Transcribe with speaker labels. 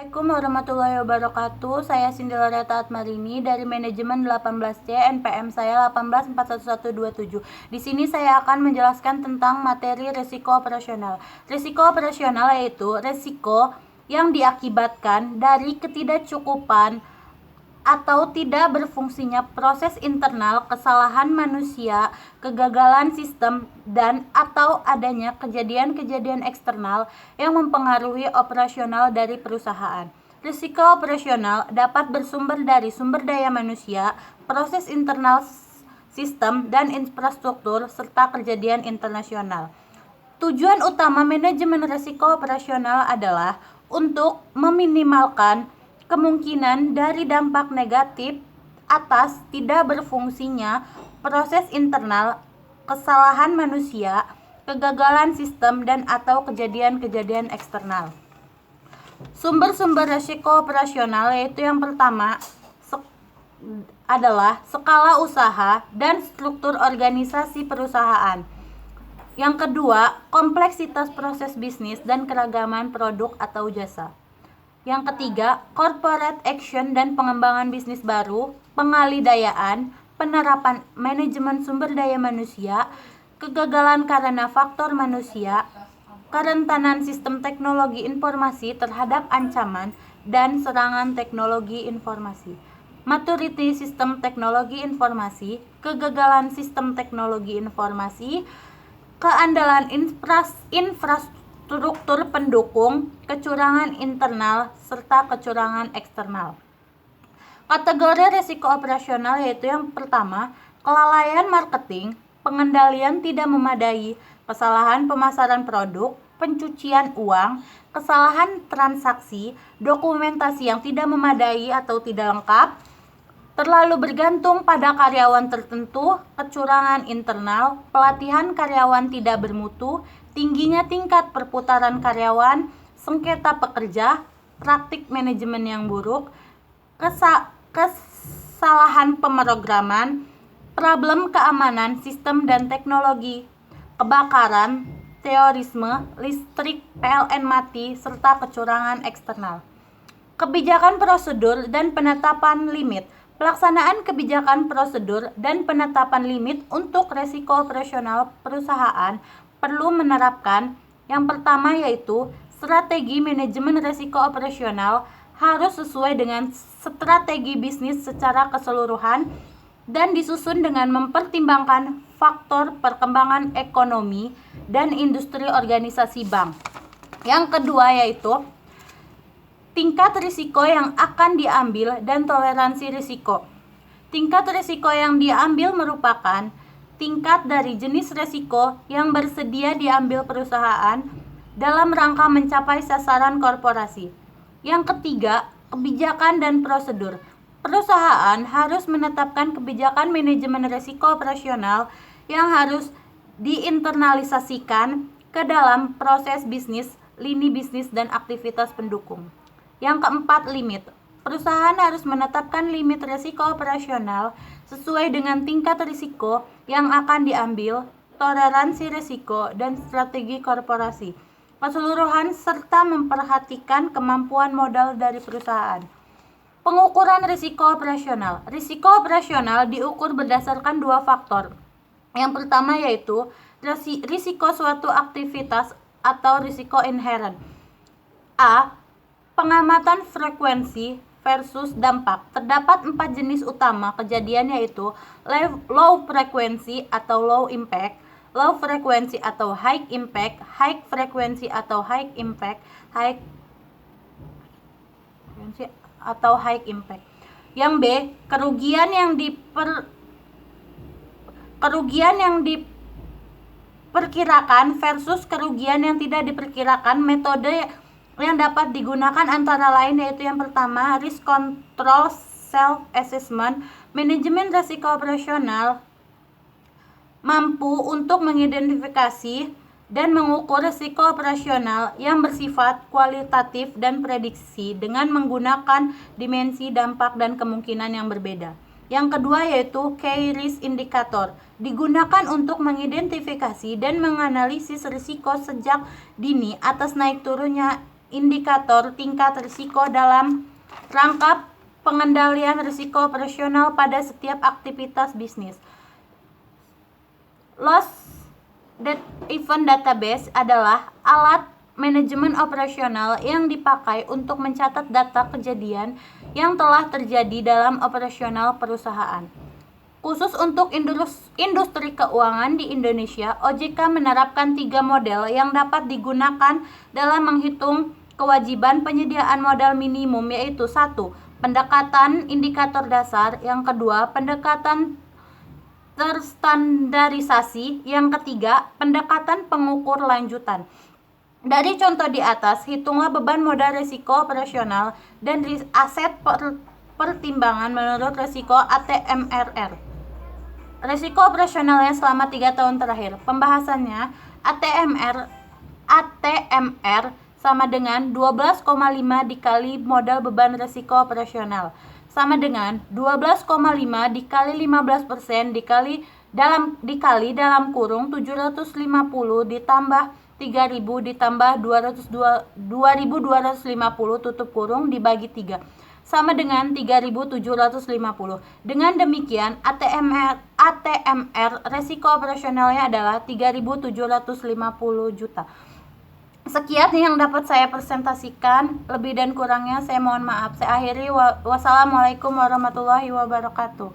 Speaker 1: Assalamualaikum warahmatullahi wabarakatuh. Saya Cindy Loretta Atmarini dari manajemen 18C, NPM saya 1841127. Di sini saya akan menjelaskan tentang materi risiko operasional. Risiko operasional yaitu risiko yang diakibatkan dari ketidakcukupan atau tidak berfungsinya proses internal, kesalahan manusia, kegagalan sistem, dan atau adanya kejadian-kejadian eksternal yang mempengaruhi operasional dari perusahaan. Risiko operasional dapat bersumber dari sumber daya manusia, proses internal sistem dan infrastruktur, serta kejadian internasional. Tujuan utama manajemen risiko operasional adalah untuk meminimalkan kemungkinan dari dampak negatif atas tidak berfungsinya proses internal, kesalahan manusia, kegagalan sistem, dan atau kejadian-kejadian eksternal. Sumber-sumber risiko operasional yaitu yang pertama adalah skala usaha dan struktur organisasi perusahaan. Yang kedua, kompleksitas proses bisnis dan keragaman produk atau jasa. Yang ketiga, corporate action dan pengembangan bisnis baru, pengalidayaan, penerapan manajemen sumber daya manusia, kegagalan karena faktor manusia, kerentanan sistem teknologi informasi terhadap ancaman dan serangan teknologi informasi. Maturity sistem teknologi informasi, kegagalan sistem teknologi informasi, keandalan infrastruktur pendukung, kecurangan internal, serta kecurangan eksternal. Kategori risiko operasional yaitu yang pertama, kelalaian marketing, pengendalian tidak memadai, kesalahan pemasaran produk, pencucian uang, kesalahan transaksi, dokumentasi yang tidak memadai atau tidak lengkap, terlalu bergantung pada karyawan tertentu, kecurangan internal, pelatihan karyawan tidak bermutu, tingginya tingkat perputaran karyawan, sengketa pekerja, praktik manajemen yang buruk, kesalahan pemrograman, problem keamanan sistem dan teknologi, kebakaran, terorisme, listrik, PLN mati, serta kecurangan eksternal. Kebijakan prosedur dan penetapan limit. Pelaksanaan kebijakan prosedur dan penetapan limit untuk risiko operasional perusahaan perlu menerapkan yang pertama yaitu strategi manajemen risiko operasional harus sesuai dengan strategi bisnis secara keseluruhan dan disusun dengan mempertimbangkan faktor perkembangan ekonomi dan industri organisasi bank. Yang kedua yaitu tingkat risiko yang akan diambil dan toleransi risiko. Tingkat risiko yang diambil merupakan tingkat dari jenis risiko yang bersedia diambil perusahaan dalam rangka mencapai sasaran korporasi. Yang ketiga, kebijakan dan prosedur. Perusahaan harus menetapkan kebijakan manajemen risiko operasional yang harus diinternalisasikan ke dalam proses bisnis, lini bisnis, dan aktivitas pendukung. Yang keempat, limit. Perusahaan harus menetapkan limit risiko operasional sesuai dengan tingkat risiko yang akan diambil, toleransi risiko, dan strategi korporasi keseluruhan serta memperhatikan kemampuan modal dari perusahaan. Pengukuran risiko operasional. Risiko operasional diukur berdasarkan dua faktor. Yang pertama yaitu risiko suatu aktivitas atau risiko inherent. A. Pengamatan frekuensi versus dampak. Terdapat 4 jenis utama kejadian yaitu low frequency atau low impact, low frequency atau high impact, high frequency atau high impact, high frequency atau high impact. Yang B, kerugian yang diperkirakan versus kerugian yang tidak diperkirakan. Metode yang dapat digunakan antara lain yaitu yang pertama, risk control self assessment. Manajemen risiko operasional mampu untuk mengidentifikasi dan mengukur risiko operasional yang bersifat kualitatif dan prediksi dengan menggunakan dimensi dampak dan kemungkinan yang berbeda. Yang kedua yaitu key risk indicator, digunakan untuk mengidentifikasi dan menganalisis risiko sejak dini atas naik turunnya indikator tingkat risiko dalam rangka pengendalian risiko operasional pada setiap aktivitas bisnis. Loss Event Database adalah alat manajemen operasional yang dipakai untuk mencatat data kejadian yang telah terjadi dalam operasional perusahaan. Khusus untuk industri keuangan di Indonesia, OJK menerapkan 3 model yang dapat digunakan dalam menghitung kewajiban penyediaan modal minimum, yaitu 1. Pendekatan indikator dasar, yang kedua, pendekatan terstandarisasi, yang ketiga, pendekatan pengukur lanjutan. Dari contoh di atas, hitunglah beban modal risiko operasional dan aset pertimbangan menurut risiko ATMRR. Risiko operasionalnya selama 3 tahun terakhir. Pembahasannya, ATMR sama dengan 12,5 dikali modal beban risiko operasional, sama dengan 12,5 dikali 15% dikali dalam kurung 750 ditambah 3.000 ditambah 2.250 tutup kurung dibagi 3, sama dengan 3.750. Dengan demikian, ATMR resiko operasionalnya adalah 3.750 juta. Sekian yang dapat saya presentasikan. Lebih dan kurangnya saya mohon maaf. Saya akhiri. Wassalamualaikum warahmatullahi wabarakatuh.